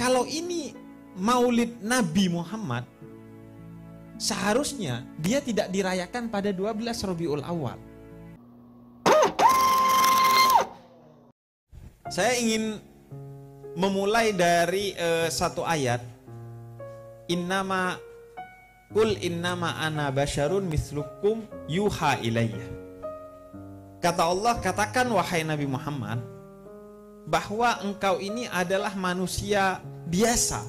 kalau ini Maulid Nabi Muhammad, seharusnya dia tidak dirayakan pada 12 Rabiul Awal. Saya ingin memulai dari satu ayat. Qul innama ana basyarun mislukum yuha ilayya. Kata Allah, katakan wahai Nabi Muhammad, bahwa engkau ini adalah manusia biasa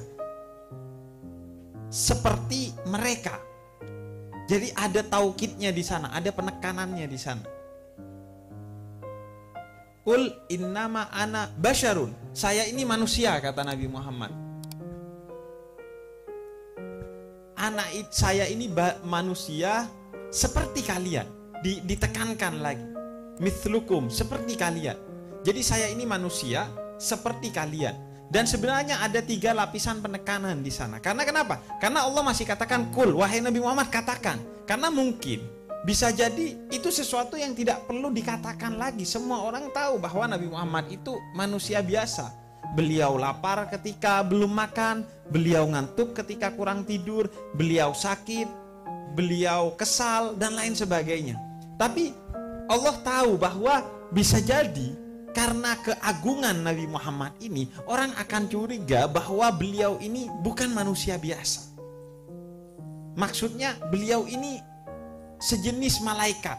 seperti mereka. Jadi ada taukidnya di sana, ada penekanannya di sana. Qul innama ana basyarun. Saya ini manusia, kata Nabi Muhammad. Saya ini manusia seperti kalian. Ditekankan lagi. Mithlukum, seperti kalian. Jadi saya ini manusia seperti kalian. Dan sebenarnya ada 3 lapisan penekanan di sana. Karena kenapa? Karena Allah masih katakan qul, wahai Nabi Muhammad katakan. Karena mungkin bisa jadi itu sesuatu yang tidak perlu dikatakan lagi. Semua orang tahu bahwa Nabi Muhammad itu manusia biasa. Beliau lapar ketika belum makan, beliau ngantuk ketika kurang tidur, beliau sakit, beliau kesal, dan lain sebagainya. Tapi Allah tahu bahwa bisa jadi karena keagungan Nabi Muhammad ini, orang akan curiga bahwa beliau ini bukan manusia biasa. Maksudnya beliau ini sejenis malaikat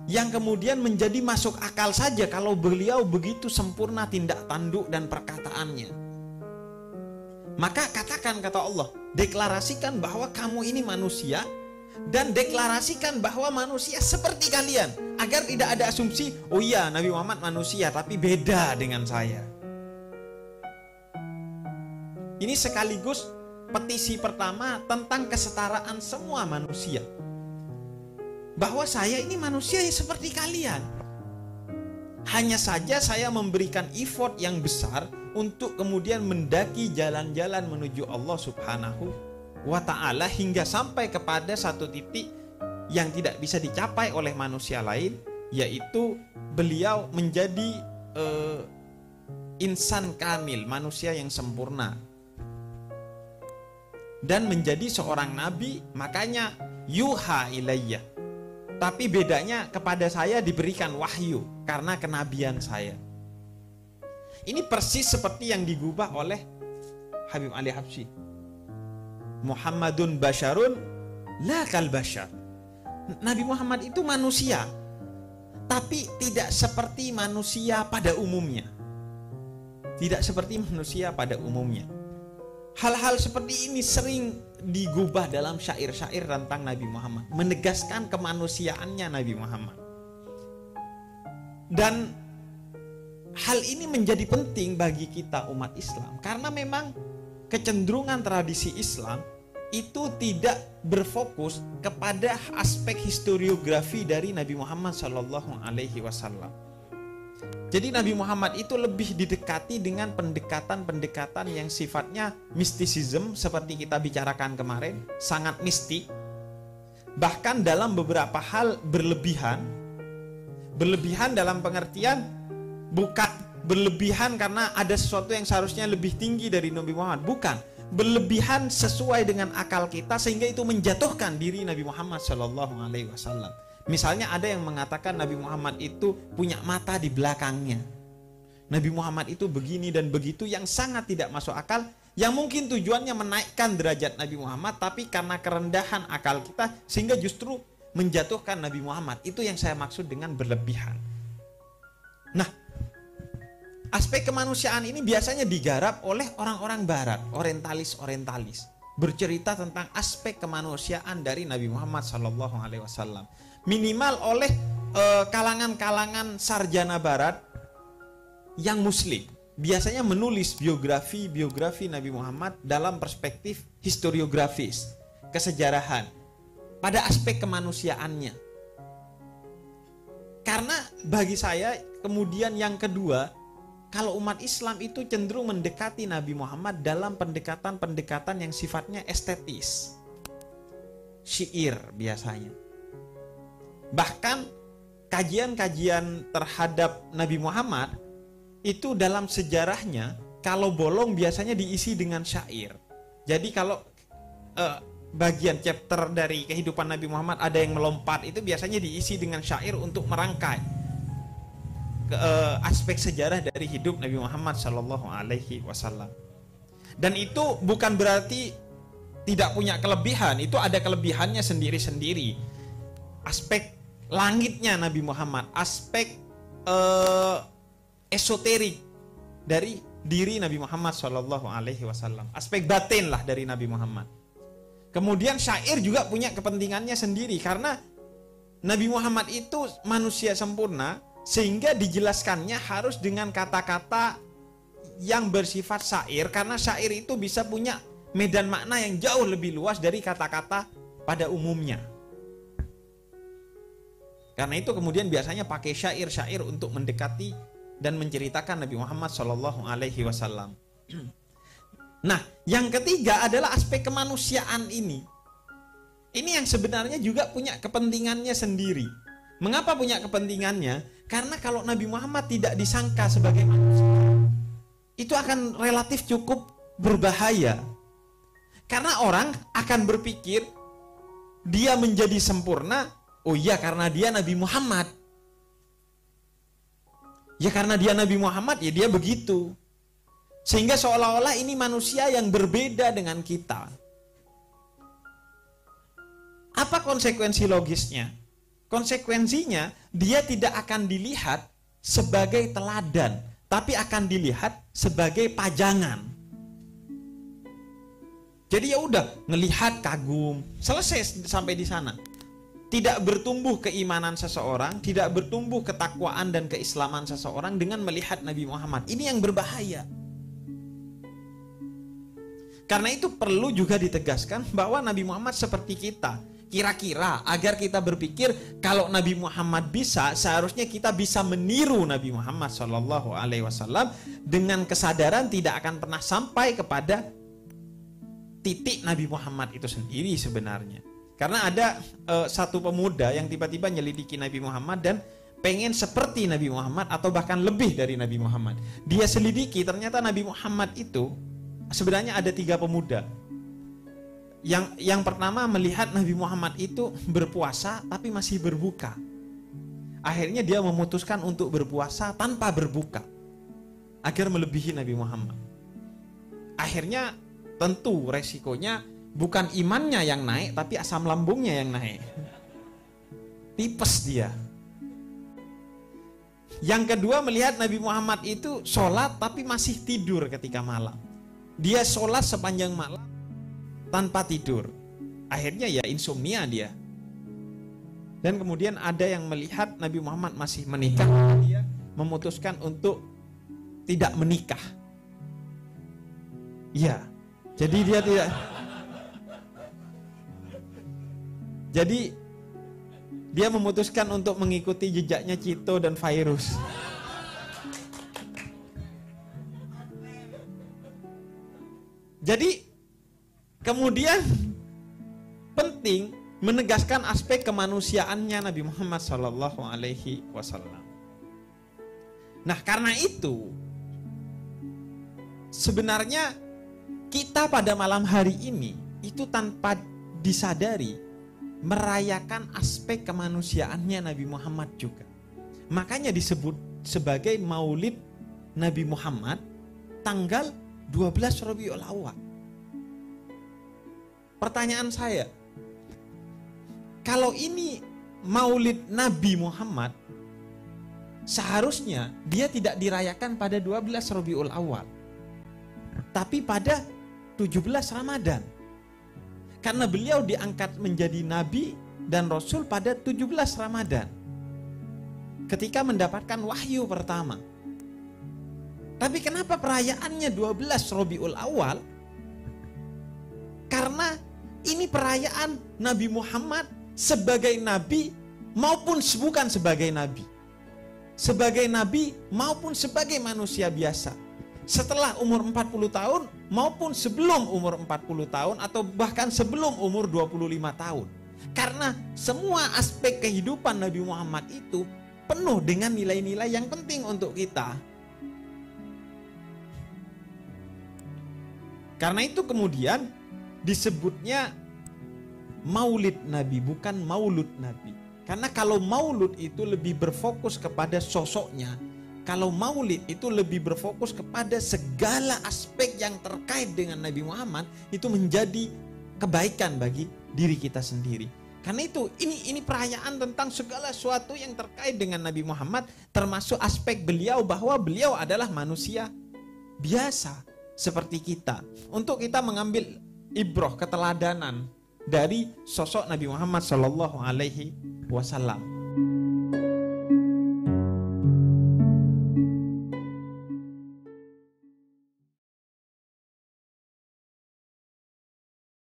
yang kemudian menjadi masuk akal saja kalau beliau begitu sempurna tindak tanduk dan perkataannya. Maka katakan, kata Allah, deklarasikan bahwa kamu ini manusia, dan deklarasikan bahwa manusia seperti kalian, agar tidak ada asumsi, oh iya Nabi Muhammad manusia tapi beda dengan saya. Ini sekaligus petisi pertama tentang kesetaraan semua manusia, bahwa saya ini manusia seperti kalian. Hanya saja saya memberikan effort yang besar untuk kemudian mendaki jalan-jalan menuju Allah Subhanahu wa ta'ala, hingga sampai kepada satu titik yang tidak bisa dicapai oleh manusia lain, yaitu beliau menjadi insan kamil, manusia yang sempurna, dan menjadi seorang nabi. Makanya yuha ilayya. Tapi bedanya kepada saya diberikan wahyu karena kenabian saya. Ini persis seperti yang digubah oleh Habib Ali Habsyi. Muhammadun basyarun la kal basyar. Nabi Muhammad itu manusia, tapi tidak seperti manusia pada umumnya. Tidak seperti manusia pada umumnya. Hal-hal seperti ini sering digubah dalam syair-syair tentang Nabi Muhammad, menegaskan kemanusiaannya Nabi Muhammad. Dan hal ini menjadi penting bagi kita umat Islam, karena memang kecenderungan tradisi Islam itu tidak berfokus kepada aspek historiografi dari Nabi Muhammad SAW. Jadi Nabi Muhammad itu lebih didekati dengan pendekatan-pendekatan yang sifatnya mistisism, seperti kita bicarakan kemarin, sangat mistik. Bahkan dalam beberapa hal berlebihan. Berlebihan dalam pengertian bukan berlebihan karena ada sesuatu yang seharusnya lebih tinggi dari Nabi Muhammad, bukan. Berlebihan sesuai dengan akal kita sehingga itu menjatuhkan diri Nabi Muhammad SAW. Misalnya ada yang mengatakan Nabi Muhammad itu punya mata di belakangnya. Nabi Muhammad itu begini dan begitu, yang sangat tidak masuk akal, yang mungkin tujuannya menaikkan derajat Nabi Muhammad, tapi karena kerendahan akal kita sehingga justru menjatuhkan Nabi Muhammad. Itu yang saya maksud dengan berlebihan. Nah, aspek kemanusiaan ini biasanya digarap oleh orang-orang barat, orientalis, bercerita tentang aspek kemanusiaan dari Nabi Muhammad SAW. Minimal oleh kalangan-kalangan sarjana barat yang muslim. Biasanya menulis biografi Nabi Muhammad dalam perspektif historiografis, kesejarahan, pada aspek kemanusiaannya. Karena bagi saya kemudian yang kedua, kalau umat Islam itu cenderung mendekati Nabi Muhammad dalam pendekatan-pendekatan yang sifatnya estetis, syair biasanya. Bahkan kajian-kajian terhadap Nabi Muhammad itu dalam sejarahnya kalau bolong biasanya diisi dengan syair. Jadi kalau bagian chapter dari kehidupan Nabi Muhammad ada yang melompat, itu biasanya diisi dengan syair untuk merangkai aspek sejarah dari hidup Nabi Muhammad Shallallahu Alaihi Wasallam. Dan itu bukan berarti tidak punya kelebihan, itu ada kelebihannya sendiri-sendiri. Aspek langitnya Nabi Muhammad, aspek esoterik dari diri Nabi Muhammad Shallallahu Alaihi Wasallam, aspek batin lah dari Nabi Muhammad. Kemudian syair juga punya kepentingannya sendiri, karena Nabi Muhammad itu manusia sempurna, sehingga dijelaskannya harus dengan kata-kata yang bersifat syair, karena syair itu bisa punya medan makna yang jauh lebih luas dari kata-kata pada umumnya. Karena itu kemudian biasanya pakai syair-syair untuk mendekati dan menceritakan Nabi Muhammad Shallallahu Alaihi Wasallam. Nah, yang ketiga adalah aspek kemanusiaan ini. Ini yang sebenarnya juga punya kepentingannya sendiri. Mengapa punya kepentingannya? Karena kalau Nabi Muhammad tidak disangka sebagai manusia, itu akan relatif cukup berbahaya. Karena orang akan berpikir dia menjadi sempurna, oh iya karena dia Nabi Muhammad. Ya karena dia Nabi Muhammad, ya dia begitu. Sehingga seolah-olah ini manusia yang berbeda dengan kita. Apa konsekuensi logisnya? Konsekuensinya dia tidak akan dilihat sebagai teladan, tapi akan dilihat sebagai pajangan. Jadi ya udah, ngelihat kagum, selesai sampai di sana. Tidak bertumbuh keimanan seseorang, tidak bertumbuh ketakwaan dan keislaman seseorang dengan melihat Nabi Muhammad. Ini yang berbahaya. Karena itu perlu juga ditegaskan bahwa Nabi Muhammad seperti kita. Kira-kira agar kita berpikir kalau Nabi Muhammad bisa, seharusnya kita bisa meniru Nabi Muhammad Shallallahu Alaihi Wasallam dengan kesadaran tidak akan pernah sampai kepada titik Nabi Muhammad itu sendiri sebenarnya. Karena ada satu pemuda yang tiba-tiba nyelidiki Nabi Muhammad dan pengen seperti Nabi Muhammad atau bahkan lebih dari Nabi Muhammad. Dia selidiki, ternyata Nabi Muhammad itu sebenarnya ada 3 pemuda. Yang pertama melihat Nabi Muhammad itu berpuasa tapi masih berbuka. Akhirnya dia memutuskan untuk berpuasa tanpa berbuka agar melebihi Nabi Muhammad. Akhirnya tentu resikonya bukan imannya yang naik, tapi asam lambungnya yang naik. Tipes dia. Yang kedua melihat Nabi Muhammad itu sholat tapi masih tidur ketika malam. Dia sholat sepanjang malam tanpa tidur. Akhirnya ya insomnia dia. Dan kemudian ada yang melihat Nabi Muhammad masih menikah, dia memutuskan untuk tidak menikah. Ya, jadi dia tidak. Jadi dia memutuskan untuk mengikuti jejaknya Cito dan Virus. Jadi kemudian penting menegaskan aspek kemanusiaannya Nabi Muhammad Sallallahu Alaihi Wasallam. Nah karena itu sebenarnya kita pada malam hari ini itu tanpa disadari merayakan aspek kemanusiaannya Nabi Muhammad juga. Makanya disebut sebagai Maulid Nabi Muhammad tanggal 12 Rabiul Awal. Pertanyaan saya, kalau ini Maulid Nabi Muhammad, seharusnya dia tidak dirayakan pada 12 Rabiul Awal, tapi pada 17 Ramadan. Karena beliau diangkat menjadi Nabi dan Rasul pada 17 Ramadan. Ketika mendapatkan wahyu pertama. Tapi kenapa perayaannya 12 Rabiul Awal? Karena ini perayaan Nabi Muhammad sebagai Nabi maupun bukan sebagai Nabi. Sebagai Nabi maupun sebagai manusia biasa. Setelah umur 40 tahun maupun sebelum umur 40 tahun atau bahkan sebelum umur 25 tahun. Karena semua aspek kehidupan Nabi Muhammad itu penuh dengan nilai-nilai yang penting untuk kita. Karena itu kemudian disebutnya Maulid Nabi, bukan Maulud Nabi. Karena kalau Maulud itu lebih berfokus kepada sosoknya, kalau Maulid itu lebih berfokus kepada segala aspek yang terkait dengan Nabi Muhammad, itu menjadi kebaikan bagi diri kita sendiri. Karena itu ini perayaan tentang segala sesuatu yang terkait dengan Nabi Muhammad, termasuk aspek beliau bahwa beliau adalah manusia biasa seperti kita. Untuk kita mengambil ibroh, keteladanan dari sosok Nabi Muhammad SAW.